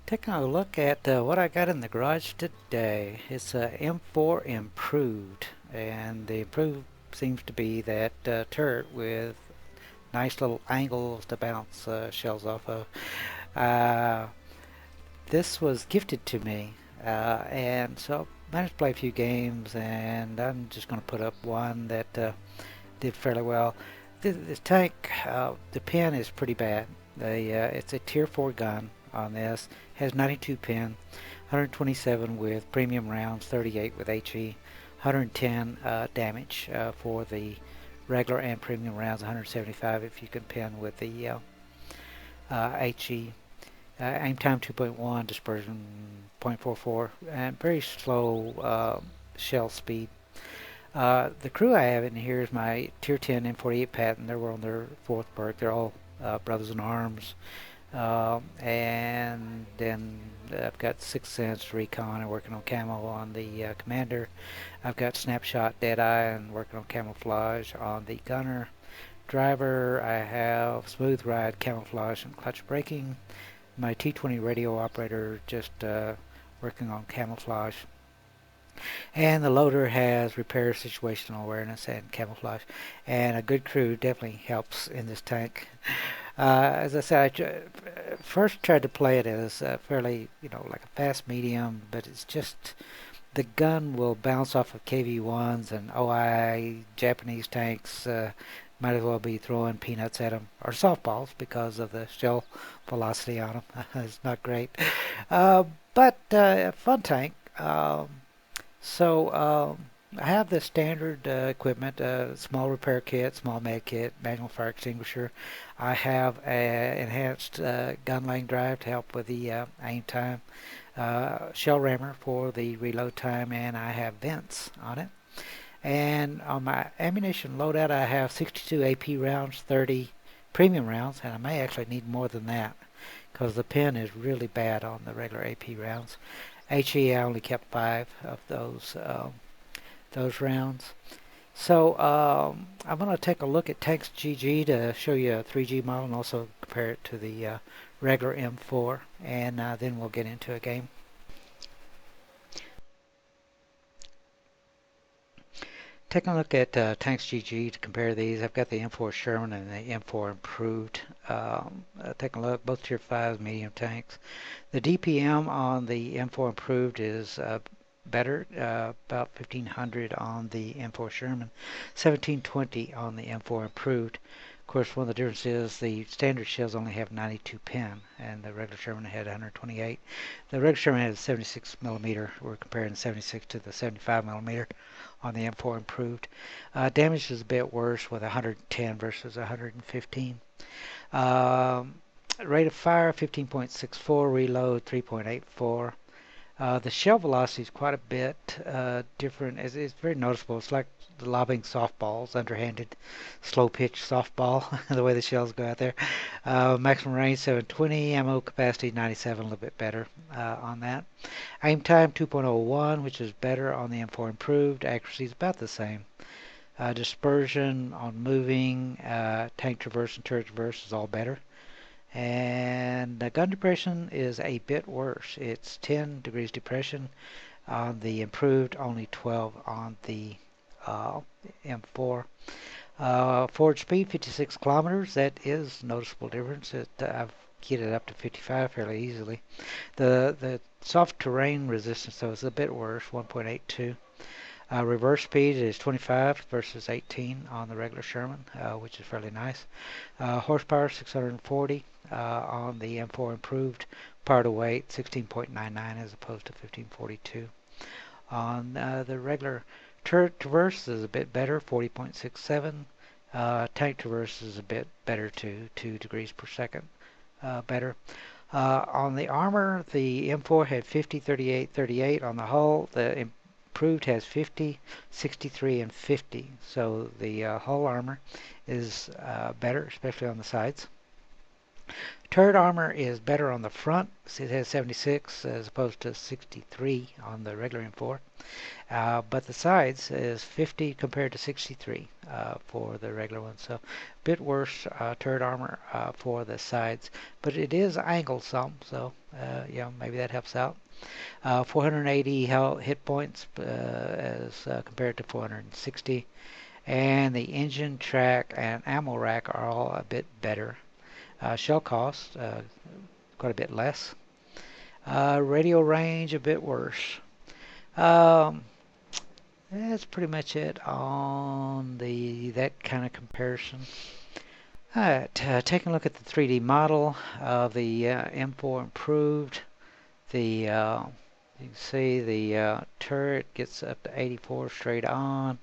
Taking a look at what I got in the garage today. It's a M4 Improved, and the improved seems to be that turret with nice little angles to bounce shells off of. Uh, this was gifted to me, and so I managed to play a few games, and I'm just going to put up one that did fairly well. This tank, the pin is pretty bad. It's a tier 4 gun on this. Has 92 pin, 127 with premium rounds, 38 with HE, 110 damage for the regular and premium rounds, 175 if you can pin with the HE. Aim time 2.1, dispersion 0.44, and very slow shell speed. The crew I have in here is my Tier 10 M48 patent. They're on their fourth berth. They're all brothers in arms. And then I've got Sixth Sense, Recon, and working on camo on the Commander. I've got Snapshot, Deadeye, and working on camouflage on the Gunner. Driver, I have Smooth Ride, Camouflage, and Clutch Braking. My T20 radio operator just working on camouflage. And the loader has repair, situational awareness, and camouflage. And a good crew definitely helps in this tank. As I said, I first tried to play it as fairly, like a fast medium, but it's just the gun will bounce off of KV-1s and OI Japanese tanks. Might as well be throwing peanuts at them, or softballs, because of the shell velocity on them. It's not great. But a fun tank. So I have the standard equipment, small repair kit, small med kit, manual fire extinguisher. I have an enhanced gun lane drive to help with the aim time, shell rammer for the reload time, and I have vents on it. And on my ammunition loadout, I have 62 AP rounds, 30 premium rounds, and I may actually need more than that because the pin is really bad on the regular AP rounds. HE, I only kept 5 of those rounds. So I'm going to take a look at Tanks GG to show you a 3G model and also compare it to the regular M4, and then we'll get into a game. Taking a look at Tanks GG to compare these, I've got the M4 Sherman and the M4 Improved. Taking a look, both Tier 5 medium tanks. The DPM on the M4 Improved is better, about 1500 on the M4 Sherman, 1720 on the M4 Improved. Of course, one of the differences is the standard shells only have 92 pin, and the regular Sherman had 128. The regular Sherman had 76 millimeter. We're comparing 76 to the 75 millimeter on the M4 Improved. Damage is a bit worse with 110 versus 115. Rate of fire 15.64, reload 3.84. The shell velocity is quite a bit different. It's very noticeable. It's like lobbing softballs, underhanded, slow pitch softball, the way the shells go out there. Maximum range 720, ammo capacity 97, a little bit better on that. Aim time 2.01, which is better on the M4 Improved. Accuracy is about the same. Dispersion on moving, tank traverse and turret traverse is all better. And the gun depression is a bit worse. It's 10 degrees depression on the Improved, only 12 on the M4. Forward speed 56 kilometers. That is noticeable difference. I've keyed it up to 55 fairly easily. The soft terrain resistance though is a bit worse, 1.82. Reverse speed is 25 versus 18 on the regular Sherman, which is fairly nice. Horsepower 640 on the M4 Improved. Power to weight 16.99 as opposed to 1542. On the regular turret traverse is a bit better, 40.67. Tank traverse is a bit better too, 2 degrees per second better. On the armor, the M4 had 50, 38, 38 on the hull. The Improved has 50, 63, and 50. So the hull armor is better, especially on the sides. Turret armor is better on the front. It has 76 as opposed to 63 on the regular M4. But the sides is 50 compared to 63 for the regular one. So a bit worse turret armor for the sides. But it is angled some, so yeah, maybe that helps out. 480 hit points as compared to 460. And the engine, track, and ammo rack are all a bit better. Shell cost quite a bit less. Radio range a bit worse. Um, that's pretty much it on that kind of comparison. Alright, taking a look at the 3D model of the M4 improved. You can see the turret gets up to 84 straight on.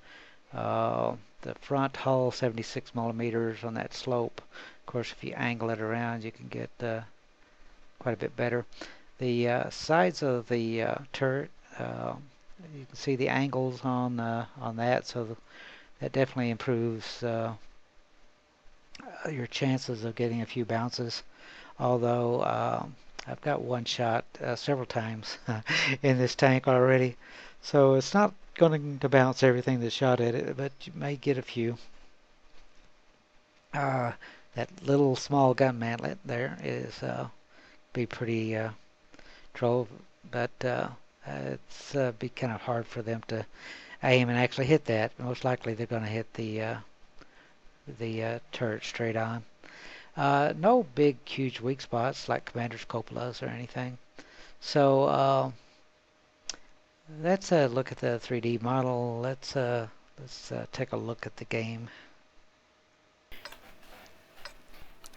The front hull 76 millimeters on that slope. Of course, if you angle it around, you can get quite a bit better. The sides of the turret, you can see the angles on that, so that definitely improves your chances of getting a few bounces. Although I've got one shot several times in this tank already, so it's not going to bounce everything that's shot at it, but you may get a few. That little small gun mantlet there is be pretty troll, but it's be kind of hard for them to aim and actually hit that. Most likely they're going to hit the turret straight on. No big, huge weak spots like Commander's Cupolas or anything. So let's look at the 3D model. Let's take a look at the game.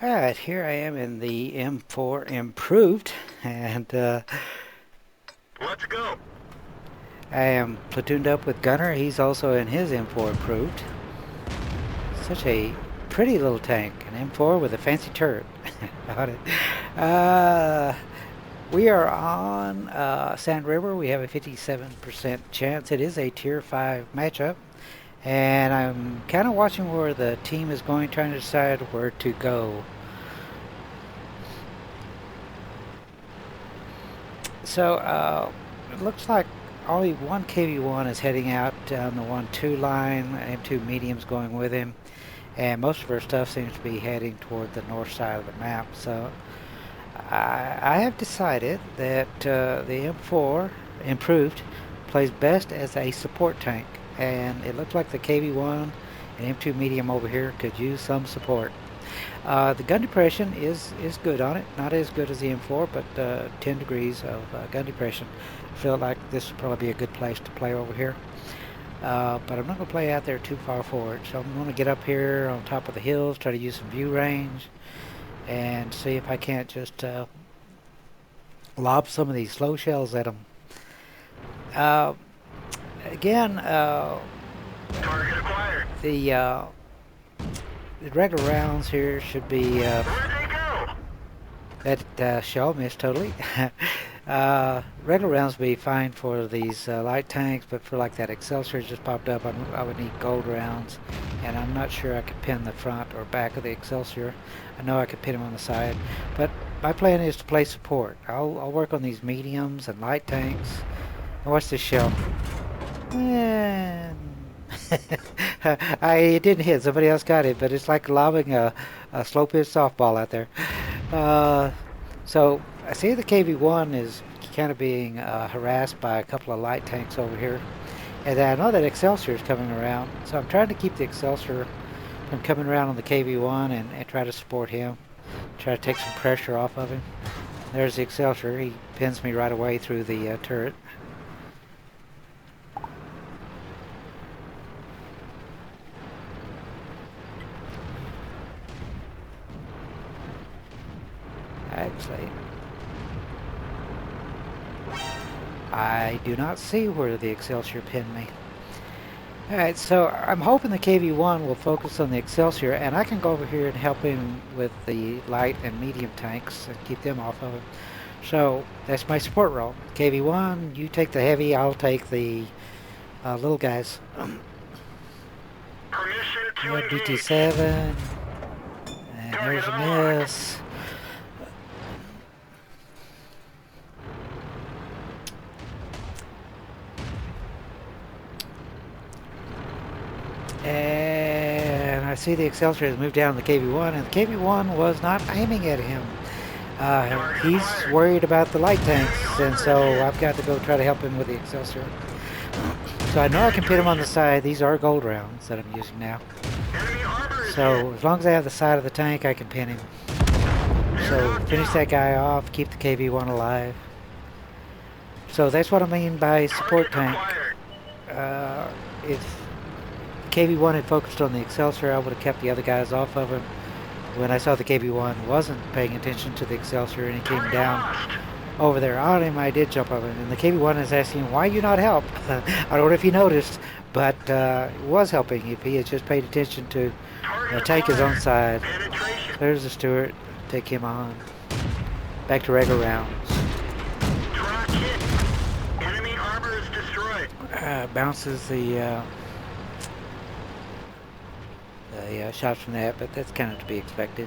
Alright, here I am in the M4 Improved, and let's go. I am platooned up with Gunner. He's also in his M4 Improved. Such a pretty little tank, an M4 with a fancy turret on it. We are on Sand River. We have a 57% chance. It is a Tier 5 matchup. And I'm kind of watching where the team is going, trying to decide where to go. So it looks like only one KV-1 is heading out on the 1-2 line, M2 mediums going with him. And most of our stuff seems to be heading toward the north side of the map. So I have decided that the M4 Improved plays best as a support tank. And it looks like the KV-1 and M2 medium over here could use some support. The gun depression is good on it. Not as good as the M4, but 10 degrees of gun depression. I feel like this would probably be a good place to play over here. But I'm not going to play out there too far forward. So I'm going to get up here on top of the hills, try to use some view range, and see if I can't just lob some of these slow shells at them. Again, Target acquired. the regular rounds here should be Where'd they go? that shell missed totally. Regular rounds would be fine for these light tanks, but for like that Excelsior just popped up, I would need gold rounds, and I'm not sure I could pin the front or back of the Excelsior. I know I could pin them on the side, but my plan is to play support. I'll work on these mediums and light tanks. And what's this shell? It didn't hit. Somebody else got it, but it's like lobbing a slow pitch softball out there. So I see the KV-1 is kind of being harassed by a couple of light tanks over here, and I know that Excelsior is coming around. So I'm trying to keep the Excelsior from coming around on the KV-1 and try to support him, try to take some pressure off of him. There's the Excelsior. He pins me right away through the turret. Actually, I do not see where the Excelsior pinned me. Alright, so I'm hoping the KV-1 will focus on the Excelsior, and I can go over here and help him with the light and medium tanks and keep them off of him. So that's my support role. KV-1, you take the heavy, I'll take the little guys. Permission to engage. DT7, and there's a miss. And I see the Excelsior has moved down the KV-1, and the KV-1 was not aiming at him. He's worried about the light tanks, and so I've got to go try to help him with the Excelsior. So I know I can pin him on the side. These are gold rounds that I'm using now. So as long as I have the side of the tank, I can pin him. So finish that guy off, keep the KV-1 alive. So that's what I mean by support tank. If KV-1 had focused on the Excelsior, I would have kept the other guys off of him. When I saw the KV-1 wasn't paying attention to the Excelsior and he came down over there on him, I did jump over him. And the KV-1 is asking, why you not help? I don't know if you noticed, but it was helping if he had just paid attention to take his own side. There's the Stewart. Take him on. Back to regular rounds. Enemy armor is destroyed. Bounces the shots from that, but that's kind of to be expected.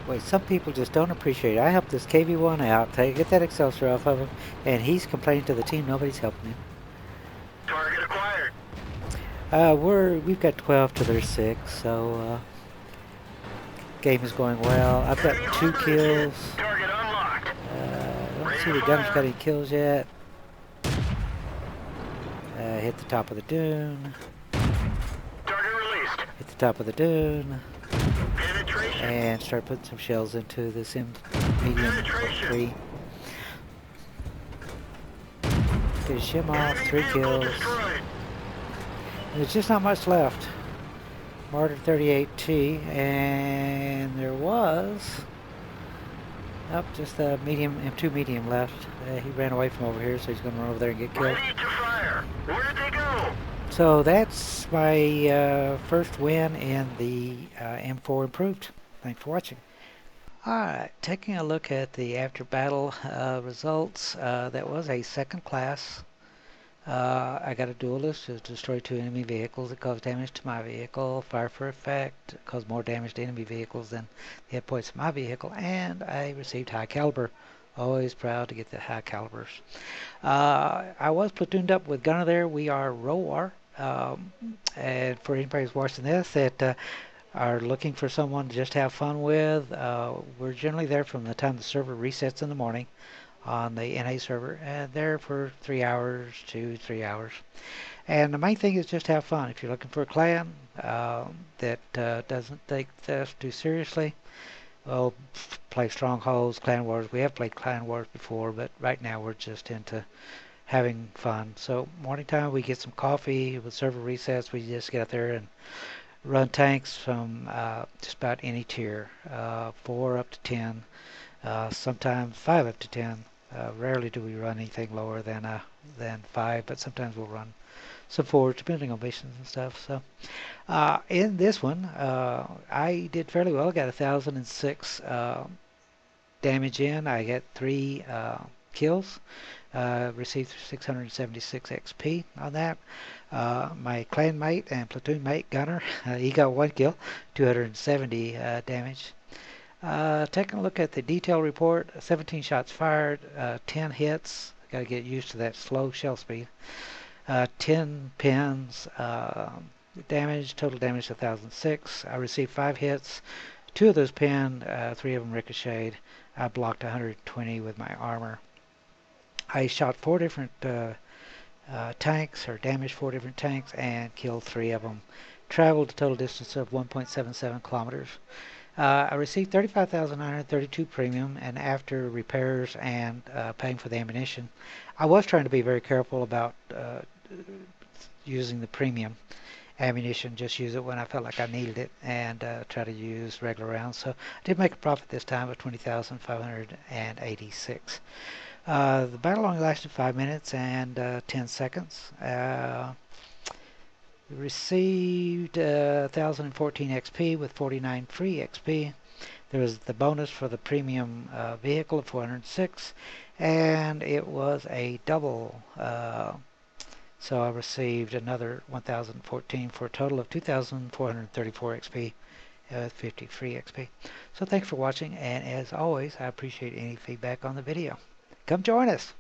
Wait, some people just don't appreciate it. I helped this KV-1 out, get that Excelsior off of him, and he's complaining to the team nobody's helping him. Target acquired. We've got 12 to their 6, so game is going well. I've got 2 kills. Target unlocked. I don't see the gunner's got any kills yet. Hit the top of the dune. Target released. Hit the top of the dune. Penetration. And start putting some shells into this medium 3. Finish him off, 3 kills. There's just not much left. Martyr 38T, and there was just a medium, M2 medium left. He ran away from over here, so he's going to run over there and get killed. Ready to fire. Where'd they go? So that's my first win in the M4 Improved. Thanks for watching. Alright, taking a look at the after battle results. That was a second class. I got a duelist who destroyed 2 enemy vehicles. It caused damage to my vehicle. Fire for effect. It caused more damage to enemy vehicles than the hit points of my vehicle. And I received high caliber. Always proud to get the high calibers. I was platooned up with Gunner there. We are ROAR. And for anybody who's watching this that are looking for someone to just have fun with, we're generally there from the time the server resets in the morning on the NA server, and there for 3 hours to 3 hours. And the main thing is just have fun. If you're looking for a clan that doesn't take theft too seriously, well, play Strongholds, Clan Wars. We have played Clan Wars before, but right now we're just into having fun. So morning time we get some coffee with server resets. We just get out there and run tanks from just about any tier, 4 up to 10, sometimes 5 up to 10. Rarely do we run anything lower than 5, but sometimes we'll run some 4, depending on missions and stuff. So in this one, I did fairly well. Got 1,006 damage in. I got 3 kills. Received 676 XP on that. My clan mate and platoon mate Gunner, he got 1 kill, 270 damage. Taking a look at the detail report, 17 shots fired, 10 hits. Got to get used to that slow shell speed. 10 pins, damage, total damage 1,006. I received 5 hits. 2 of those pinned, 3 of them ricocheted. I blocked 120 with my armor. I shot 4 different tanks, or damaged 4 different tanks, and killed 3 of them. Traveled a total distance of 1.77 kilometers. I received 35,932 premium, and after repairs and paying for the ammunition, I was trying to be very careful about using the premium ammunition. Just use it when I felt like I needed it, and try to use regular rounds. So I did make a profit this time of 20,586. The battle only lasted 5 minutes and 10 seconds. Received 1,014 XP with 49 free XP. There was the bonus for the premium vehicle of 406, and it was a double. So I received another 1,014 for a total of 2,434 XP with 50 free XP. So thanks for watching, and as always, I appreciate any feedback on the video. Come join us.